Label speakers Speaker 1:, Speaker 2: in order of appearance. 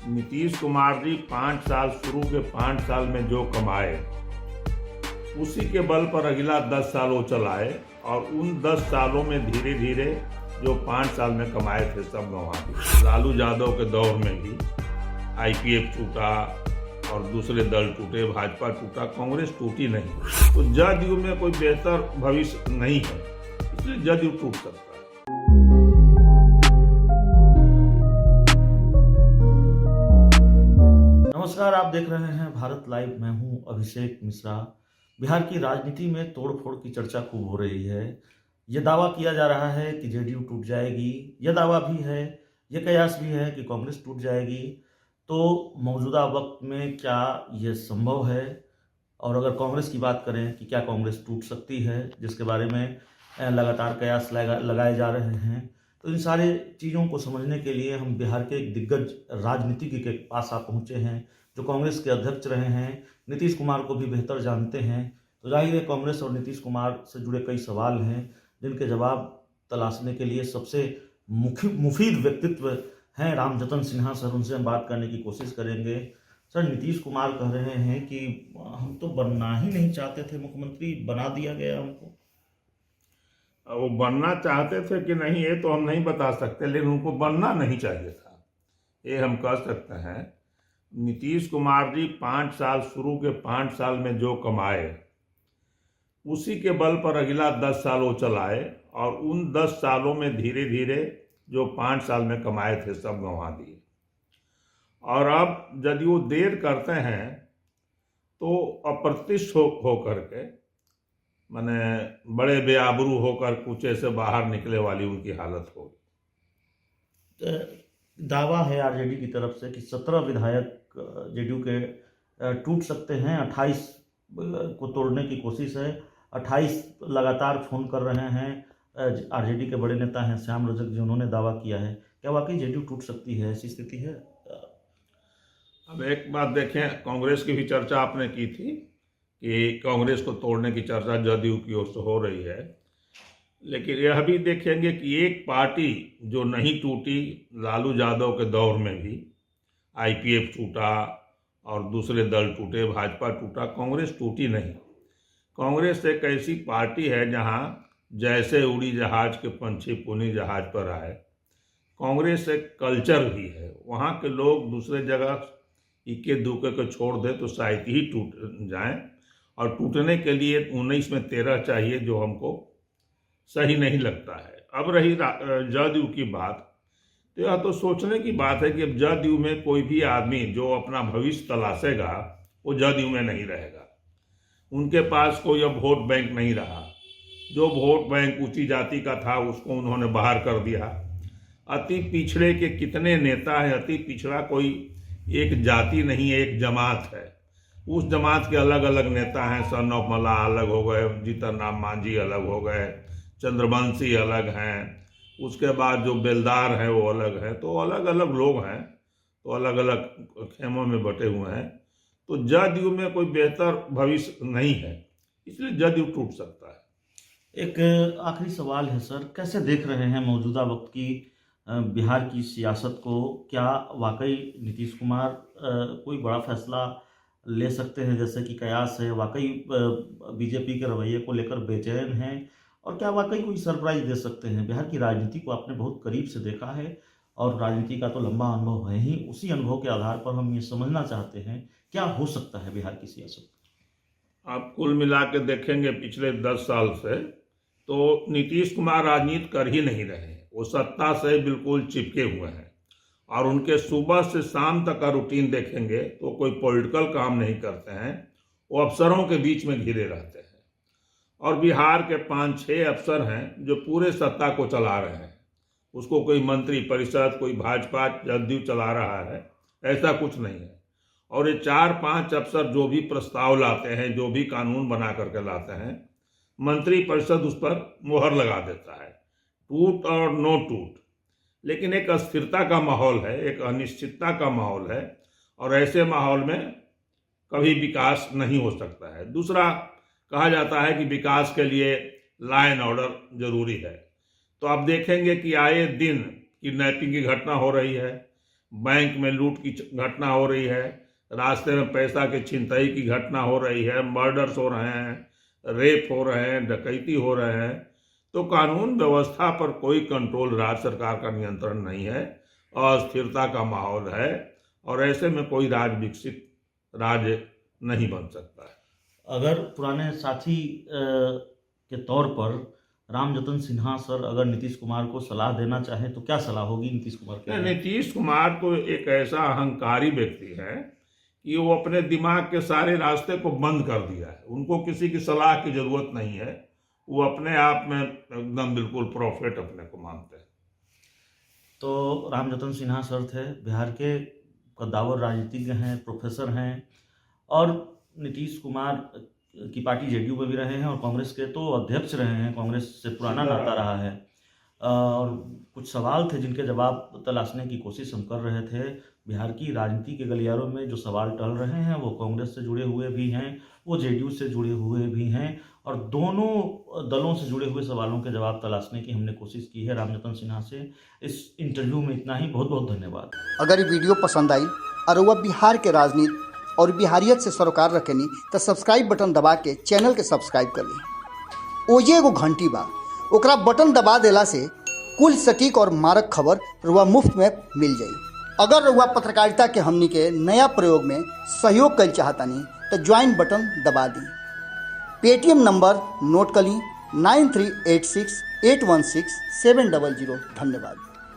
Speaker 1: नीतीश कुमार जी 5 साल शुरू के 5 साल में जो कमाए उसी के बल पर अगला 10 साल वो चलाए और उन 10 सालों में धीरे धीरे जो 5 साल में कमाए थे सब गंवा दिए। लालू यादव के दौर में भी आईपीएफ टूटा और दूसरे दल टूटे, भाजपा टूटा, कांग्रेस टूटी नहीं। तो जदयू में कोई बेहतर भविष्य नहीं है, इसलिए जदयू टूट सकता है।
Speaker 2: नमस्कार, आप देख रहे हैं भारत लाइव। मैं हूं अभिषेक मिश्रा। बिहार की राजनीति में तोड़फोड़ की चर्चा खूब हो रही है। यह दावा किया जा रहा है कि जेडीयू टूट जाएगी, यह दावा भी है, यह कयास भी है कि कांग्रेस टूट जाएगी। तो मौजूदा वक्त में क्या यह संभव है? और अगर कांग्रेस की बात करें कि क्या कांग्रेस टूट सकती है, जिसके बारे में लगातार कयास लगाए जा रहे हैं, तो इन सारे चीज़ों को समझने के लिए हम बिहार के एक दिग्गज राजनीतिज्ञ के पास आप पहुँचे हैं, जो कांग्रेस के अध्यक्ष रहे हैं, नीतीश कुमार को भी बेहतर जानते हैं। तो जाहिर है कांग्रेस और नीतीश कुमार से जुड़े कई सवाल हैं, जिनके जवाब तलाशने के लिए सबसे मुफीद व्यक्तित्व हैं रामजतन सिन्हा सर। उनसे हम बात करने की कोशिश करेंगे। सर, नीतीश कुमार कह रहे हैं कि हम तो बनना ही नहीं चाहते थे मुख्यमंत्री, बना दिया गया हमको।
Speaker 1: वो बनना चाहते थे कि नहीं ये तो हम नहीं बता सकते, लेकिन उनको बनना नहीं चाहिए था, ये हम कह सकते हैं। नीतीश कुमार जी 5 साल शुरू के 5 साल में जो कमाए उसी के बल पर अगला 10 साल वो चलाए और उन 10 सालों में धीरे धीरे जो 5 साल में कमाए थे सब गंवा दिए। और अब यदि वो देर करते हैं तो अप्रतिष्ठ हो करके, माने बड़े बेआबरू होकर कूचे से बाहर निकले वाली उनकी हालत होगी।
Speaker 2: दावा है आरजेडी की तरफ से कि 17 विधायक जेडीयू के टूट सकते हैं। 28 को तोड़ने की कोशिश है। 28 लगातार फोन कर रहे हैं। आरजेडी के बड़े नेता हैं श्याम रजक जी, उन्होंने दावा किया है। क्या वाकई जेडीयू टूट सकती है? ऐसी स्थिति है?
Speaker 1: अब एक बात देखें, कांग्रेस की भी चर्चा आपने की थी कि कांग्रेस को तोड़ने की चर्चा जदयू की ओर से हो रही है, लेकिन यह भी देखेंगे कि एक पार्टी जो नहीं टूटी लालू यादव के दौर में भी, आईपीएफ टूटा और दूसरे दल टूटे, भाजपा टूटा, कांग्रेस टूटी नहीं। कांग्रेस एक ऐसी पार्टी है जहां जैसे उड़ी जहाज के पंछी पुनी जहाज पर आए। कांग्रेस एक कल्चर भी है, वहां के लोग दूसरे जगह इक्के दुक्के को छोड़ दे तो शायद ही टूट जाएं, और टूटने के लिए 19 में 13 चाहिए, जो हमको सही नहीं लगता है। अब रही जदयू की बात, तो यह तो सोचने की बात है कि अब जदयू में कोई भी आदमी जो अपना भविष्य तलाशेगा वो जदयू में नहीं रहेगा। उनके पास कोई अब वोट बैंक नहीं रहा। जो वोट बैंक ऊंची जाति का था उसको उन्होंने बाहर कर दिया। अति पिछड़े के कितने नेता हैं? अति पिछड़ा कोई एक जाति नहीं है, एक जमात है। उस जमात के अलग अलग नेता हैं। सन ऑफ मला अलग हो गए, जीतन राम मांझी अलग हो गए, चंद्रवंशी अलग हैं, उसके बाद जो बेलदार हैं वो अलग हैं। तो अलग अलग लोग हैं, तो अलग अलग खेमों में बटे हुए हैं। तो जदयू में कोई बेहतर भविष्य नहीं है, इसलिए जदयू टूट सकता है।
Speaker 2: एक आखिरी सवाल है सर, कैसे देख रहे हैं मौजूदा वक्त की बिहार की सियासत को? क्या वाकई नीतीश कुमार कोई बड़ा फैसला ले सकते हैं, जैसे कि कयास है? वाकई बीजेपी के रवैये को लेकर बेचैन हैं? और क्या वाकई कोई सरप्राइज दे सकते हैं? बिहार की राजनीति को आपने बहुत करीब से देखा है और राजनीति का तो लंबा अनुभव है ही। उसी अनुभव के आधार पर हम ये समझना चाहते हैं क्या हो सकता है बिहार की सियासत।
Speaker 1: आप कुल मिला के देखेंगे पिछले 10 साल से तो नीतीश कुमार राजनीति कर ही नहीं रहे हैं। वो सत्ता से बिल्कुल चिपके हुए हैं और उनके सुबह से शाम तक का रूटीन देखेंगे तो कोई पॉलिटिकल काम नहीं करते हैं। वो अफसरों के बीच में घिरे रहते हैं और बिहार के 5-6 अफसर हैं जो पूरे सत्ता को चला रहे हैं। उसको कोई मंत्री परिषद, कोई भाजपा जदयू चला रहा है, ऐसा कुछ नहीं है। और ये 4-5 अफसर जो भी प्रस्ताव लाते हैं, जो भी कानून बना करके लाते हैं, मंत्री परिषद उस पर मोहर लगा देता है, टूट और नो टूट। लेकिन एक अस्थिरता का माहौल है, एक अनिश्चितता का माहौल है, और ऐसे माहौल में कभी विकास नहीं हो सकता है। दूसरा, कहा जाता है कि विकास के लिए लॉ एंड ऑर्डर जरूरी है। तो आप देखेंगे कि आए दिन किडनैपिंग की घटना हो रही है, बैंक में लूट की घटना हो रही है, रास्ते में पैसा की छिनतई की घटना हो रही है, मर्डर्स हो रहे हैं, रेप हो रहे हैं, डकैती हो रहे हैं, तो कानून व्यवस्था पर कोई कंट्रोल, राज्य सरकार का नियंत्रण नहीं है, अस्थिरता का माहौल है, और ऐसे में कोई विकसित राज्य नहीं बन सकता है।
Speaker 2: अगर पुराने साथी के तौर पर रामजतन सिन्हा सर अगर नीतीश कुमार को सलाह देना चाहें तो क्या सलाह होगी नीतीश कुमार के लिए?
Speaker 1: नीतीश कुमार तो एक ऐसा अहंकारी व्यक्ति है कि वो अपने दिमाग के सारे रास्ते को बंद कर दिया है। उनको किसी की सलाह की जरूरत नहीं है, वो अपने आप में एकदम बिल्कुल प्रॉफिट अपने को मानते हैं।
Speaker 2: तो रामजतन सिन्हा सर थे, बिहार के कद्दावर राजनीतिज्ञ हैं, प्रोफेसर हैं, और नीतीश कुमार की पार्टी जेडीयू में भी रहे हैं और कांग्रेस के तो अध्यक्ष रहे हैं, कांग्रेस से पुराना नाता रहा है। और कुछ सवाल थे जिनके जवाब तलाशने की कोशिश हम कर रहे थे। बिहार की राजनीति के गलियारों में जो सवाल टल रहे हैं वो कांग्रेस से जुड़े हुए भी हैं, वो जेडीयू से जुड़े हुए भी हैं, और दोनों दलों से जुड़े हुए सवालों के जवाब तलाशने की हमने कोशिश की है रामजतन सिन्हा से। इस इंटरव्यू में इतना ही। बहुत बहुत धन्यवाद।
Speaker 3: अगर ये वीडियो पसंद आई और वह बिहार के राजनीति और बिहारियत से सरोकार रखेनी तो सब्सक्राइब बटन दबा के चैनल के सब्सक्राइब कर ली। ओजे एगो घंटी बा, ओकरा बटन दबा देला से कुल सटीक और मारक खबर रुआ मुफ्त में मिल जाई। अगर रुआ पत्रकारिता के हमनी के नया प्रयोग में सहयोग कर चाहतानी तो ज्वाइन बटन दबा दी। पेटीएम नंबर नोट कर ली 9386816700। धन्यवाद।